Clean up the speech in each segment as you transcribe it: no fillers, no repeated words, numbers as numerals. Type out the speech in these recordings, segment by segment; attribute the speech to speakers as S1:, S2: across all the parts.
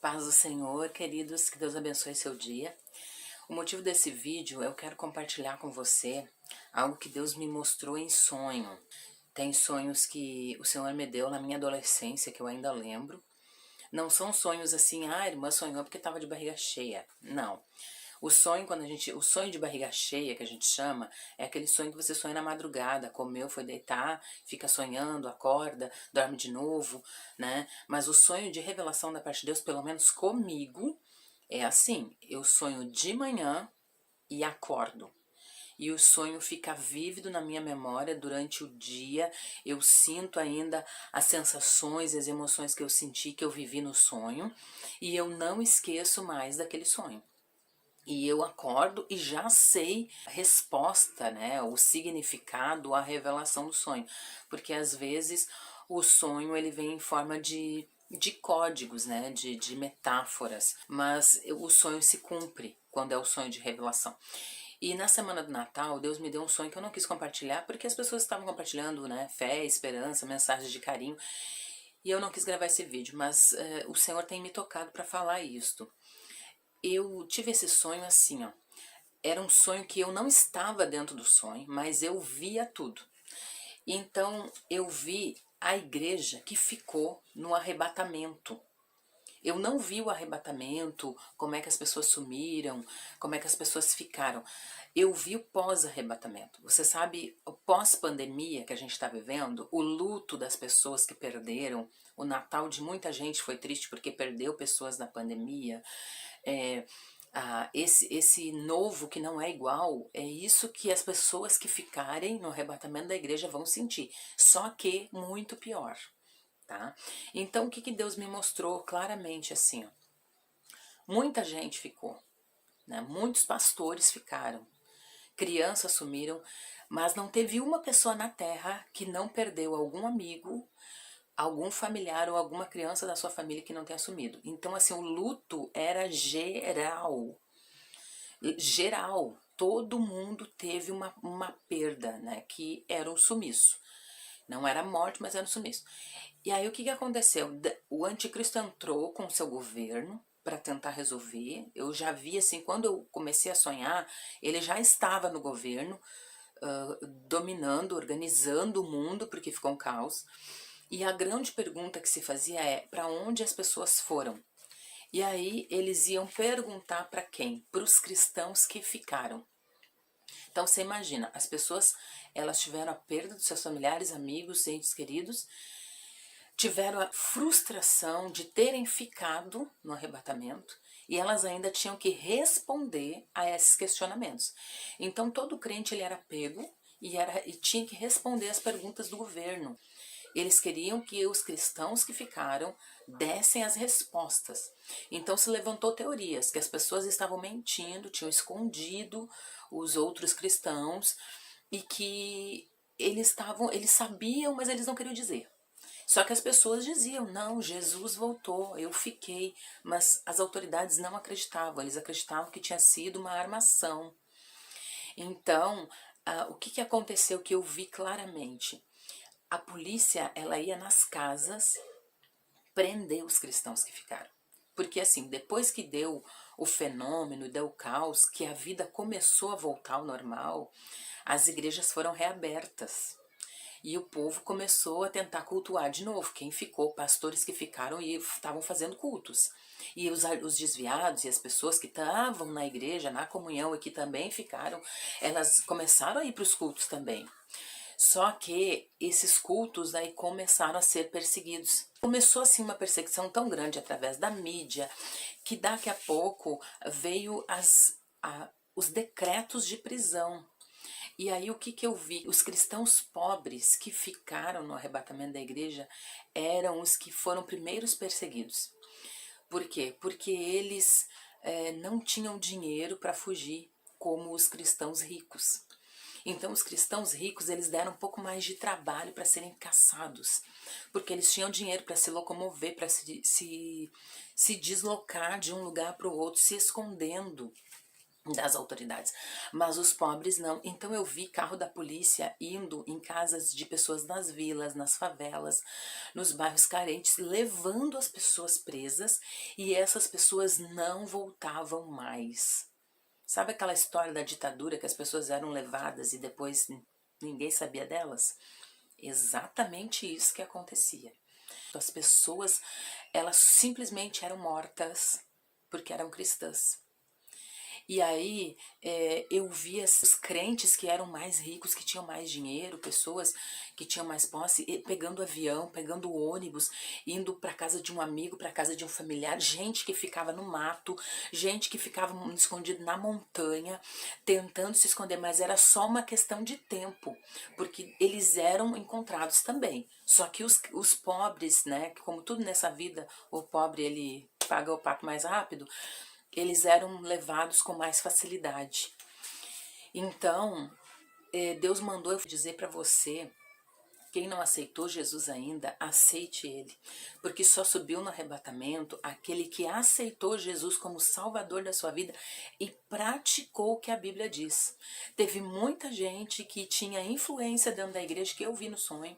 S1: Paz do Senhor, queridos, que Deus abençoe seu dia. O motivo desse vídeo, eu quero compartilhar com você algo que Deus me mostrou em sonho. Tem sonhos que o Senhor me deu na minha adolescência, que eu ainda lembro. Não são sonhos assim, a irmã sonhou porque estava de barriga cheia. Não. O sonho, o sonho de barriga cheia, que a gente chama, é aquele sonho que você sonha na madrugada, comeu, foi deitar, fica sonhando, acorda, dorme de novo, né? Mas o sonho de revelação da parte de Deus, pelo menos comigo, é assim: eu sonho de manhã e acordo. E o sonho fica vívido na minha memória durante o dia. Eu sinto ainda as sensações, as emoções que eu senti, que eu vivi no sonho, e eu não esqueço mais daquele sonho. E eu acordo e já sei a resposta, né, o significado, a revelação do sonho. Porque às vezes o sonho ele vem em forma de códigos, né, de metáforas. Mas o sonho se cumpre quando é o sonho de revelação. E na semana do Natal, Deus me deu um sonho que eu não quis compartilhar, porque as pessoas estavam compartilhando, né, fé, esperança, mensagens de carinho. E eu não quis gravar esse vídeo, mas o Senhor tem me tocado para falar isto. Eu tive esse sonho assim, ó. Era um sonho que eu não estava dentro do sonho, mas eu via tudo. Então eu vi a igreja que ficou no arrebatamento. Eu não vi o arrebatamento, como é que as pessoas sumiram, como é que as pessoas ficaram. Eu vi o pós-arrebatamento. Você sabe, o pós-pandemia que a gente está vivendo, o luto das pessoas que perderam, o Natal de muita gente foi triste porque perdeu pessoas na pandemia. Esse novo que não é igual, é isso que as pessoas que ficarem no arrebatamento da igreja vão sentir. Só que muito pior. Tá? Então o que Deus me mostrou claramente assim, ó. Muita gente ficou, né? Muitos pastores ficaram, crianças sumiram, mas não teve uma pessoa na terra que não perdeu algum amigo, algum familiar ou alguma criança da sua família que não tenha sumido. Então assim, o luto era geral, todo mundo teve uma perda, né, que era o sumiço. Não era morte, mas era um sumiço. E aí o que aconteceu? O anticristo entrou com o seu governo para tentar resolver. Eu já vi assim, quando eu comecei a sonhar, ele já estava no governo, dominando, organizando o mundo, porque ficou um caos. E a grande pergunta que se fazia é: para onde as pessoas foram? E aí eles iam perguntar para quem? Para os cristãos que ficaram. Então você imagina, as pessoas, elas tiveram a perda dos seus familiares, amigos, entes queridos, tiveram a frustração de terem ficado no arrebatamento e elas ainda tinham que responder a esses questionamentos. Então todo crente ele era pego e tinha que responder as perguntas do governo. Eles queriam que os cristãos que ficaram dessem as respostas. Então se levantou teorias que as pessoas estavam mentindo, tinham escondido os outros cristãos e que eles sabiam, mas eles não queriam dizer. Só que as pessoas diziam: não, Jesus voltou, eu fiquei. Mas as autoridades não acreditavam, eles acreditavam que tinha sido uma armação. Então, o que aconteceu que eu vi claramente? A polícia, ela ia nas casas prender os cristãos que ficaram. Porque assim, depois que deu o fenômeno, deu o caos, que a vida começou a voltar ao normal, as igrejas foram reabertas. E o povo começou a tentar cultuar de novo. Quem ficou, pastores que ficaram e estavam fazendo cultos. E os desviados e as pessoas que estavam na igreja, na comunhão e que também ficaram, elas começaram a ir para os cultos também. Só que esses cultos aí começaram a ser perseguidos. Começou assim uma perseguição tão grande através da mídia, que daqui a pouco veio os decretos de prisão. E aí o que eu vi? Os cristãos pobres que ficaram no arrebatamento da igreja eram os que foram primeiros perseguidos. Por quê? Porque eles não tinham dinheiro para fugir como os cristãos ricos. Então os cristãos ricos, eles deram um pouco mais de trabalho para serem caçados, porque eles tinham dinheiro para se locomover, para se deslocar de um lugar para o outro, se escondendo. das autoridades, mas os pobres não. Então eu vi carro da polícia indo em casas de pessoas nas vilas, nas favelas, nos bairros carentes, levando as pessoas presas, e essas pessoas não voltavam mais. Sabe aquela história da ditadura que as pessoas eram levadas e depois ninguém sabia delas? Exatamente isso que acontecia. As pessoas, elas simplesmente eram mortas porque eram cristãs. E aí eu via os crentes que eram mais ricos, que tinham mais dinheiro, pessoas que tinham mais posse, pegando avião, pegando ônibus, indo para casa de um amigo, para casa de um familiar, gente que ficava no mato, gente que ficava escondido na montanha, tentando se esconder, mas era só uma questão de tempo, porque eles eram encontrados também. Só que os pobres, né, como tudo nessa vida, o pobre ele paga o pato mais rápido, eles eram levados com mais facilidade. Então, Deus mandou eu dizer para você, quem não aceitou Jesus ainda, aceite Ele, porque só subiu no arrebatamento aquele que aceitou Jesus como Salvador da sua vida e praticou o que a Bíblia diz. Teve muita gente que tinha influência dentro da igreja, que eu vi no sonho,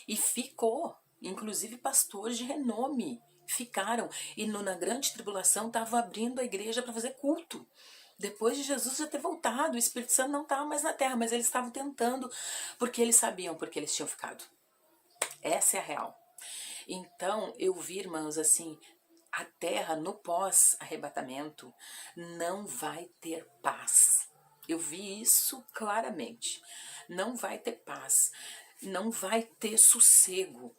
S1: e ficou, inclusive pastores de renome, ficaram, e na grande tribulação estavam abrindo a igreja para fazer culto. Depois de Jesus já ter voltado, o Espírito Santo não estava mais na terra, mas eles estavam tentando, porque eles sabiam porque eles tinham ficado. Essa é a real. Então, eu vi, irmãos, assim, a terra no pós-arrebatamento não vai ter paz. Eu vi isso claramente. Não vai ter paz, não vai ter sossego.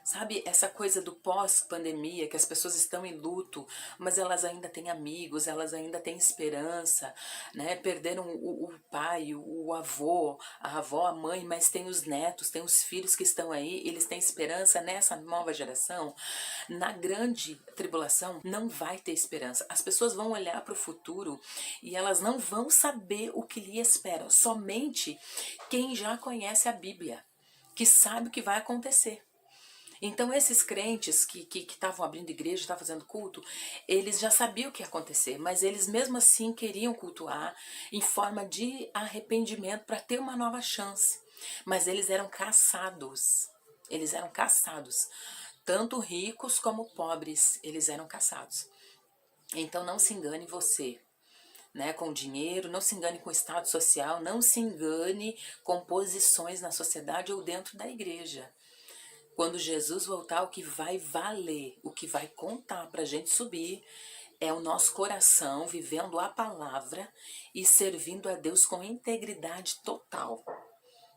S1: Sabe, essa coisa do pós-pandemia, que as pessoas estão em luto, mas elas ainda têm amigos, elas ainda têm esperança, né? Perderam o pai, o avô, a avó, a mãe, mas tem os netos, tem os filhos que estão aí, eles têm esperança nessa nova geração. Na grande tribulação, não vai ter esperança. As pessoas vão olhar para o futuro e elas não vão saber o que lhe espera. Somente quem já conhece a Bíblia, que sabe o que vai acontecer. Então esses crentes que estavam abrindo igreja, estavam fazendo culto, eles já sabiam o que ia acontecer, mas eles mesmo assim queriam cultuar em forma de arrependimento para ter uma nova chance. Mas eles eram caçados, tanto ricos como pobres, eles eram caçados. Então não se engane você, né, com dinheiro, não se engane com status social, não se engane com posições na sociedade ou dentro da igreja. Quando Jesus voltar, o que vai valer, o que vai contar para a gente subir, é o nosso coração vivendo a palavra e servindo a Deus com integridade total.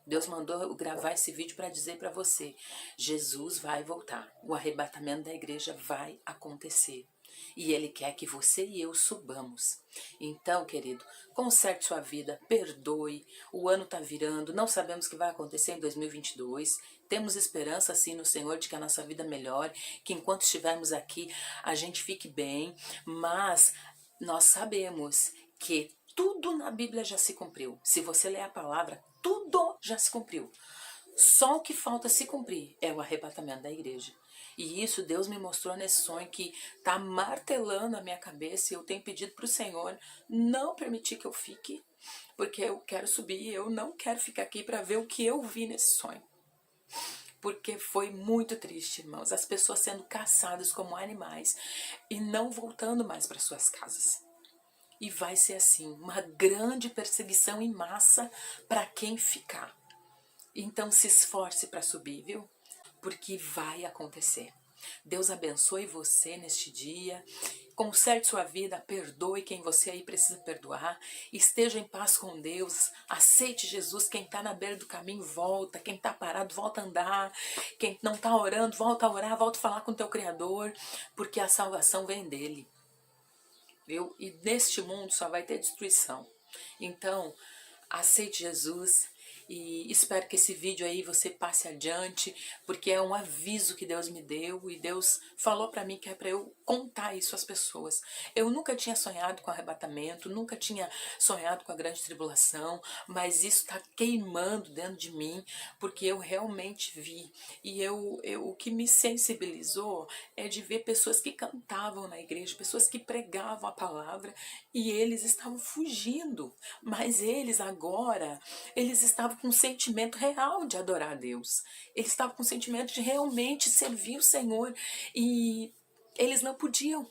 S1: Deus mandou eu gravar esse vídeo para dizer para você, Jesus vai voltar, o arrebatamento da igreja vai acontecer. E Ele quer que você e eu subamos. Então, querido, conserte sua vida, perdoe, o ano está virando, não sabemos o que vai acontecer em 2022, temos esperança sim no Senhor de que a nossa vida melhore, que enquanto estivermos aqui a gente fique bem, mas nós sabemos que tudo na Bíblia já se cumpriu. Se você ler a palavra, tudo já se cumpriu. Só o que falta se cumprir é o arrebatamento da igreja. E isso Deus me mostrou nesse sonho que está martelando a minha cabeça e eu tenho pedido para o Senhor não permitir que eu fique, porque eu quero subir e eu não quero ficar aqui para ver o que eu vi nesse sonho. Porque foi muito triste, irmãos, as pessoas sendo caçadas como animais e não voltando mais para suas casas. E vai ser assim, uma grande perseguição em massa para quem ficar. Então se esforce para subir, viu? Porque vai acontecer. Deus abençoe você neste dia, conserte sua vida, perdoe quem você aí precisa perdoar, esteja em paz com Deus, aceite Jesus, quem está na beira do caminho volta, quem está parado volta a andar, quem não está orando volta a orar, volta a falar com o teu Criador, porque a salvação vem dele, viu? E neste mundo só vai ter destruição. Então, aceite Jesus. E espero que esse vídeo aí você passe adiante, porque é um aviso que Deus me deu e Deus falou para mim que é para eu contar isso às pessoas. Eu nunca tinha sonhado com arrebatamento, nunca tinha sonhado com a grande tribulação, mas isso está queimando dentro de mim, porque eu realmente vi. E o que me sensibilizou é de ver pessoas que cantavam na igreja, pessoas que pregavam a palavra, e eles estavam fugindo. Mas eles agora, eles estavam com um sentimento real de adorar a Deus. Eles estavam com um sentimento de realmente servir o Senhor, e eles não podiam.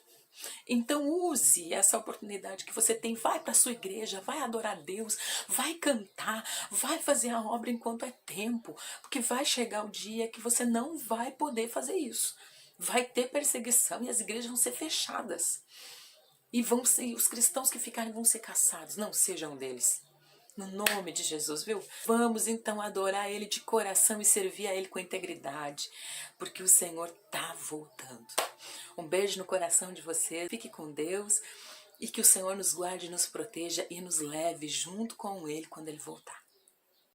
S1: Então use essa oportunidade que você tem, vai para a sua igreja, vai adorar a Deus, vai cantar, vai fazer a obra enquanto é tempo, porque vai chegar o dia que você não vai poder fazer isso. Vai ter perseguição e as igrejas vão ser fechadas. E os cristãos que ficarem vão ser caçados, não sejam deles. No nome de Jesus, viu? Vamos então adorar Ele de coração e servir a Ele com integridade, porque o Senhor tá voltando. Um beijo no coração de vocês, fique com Deus e que o Senhor nos guarde, nos proteja e nos leve junto com Ele quando Ele voltar.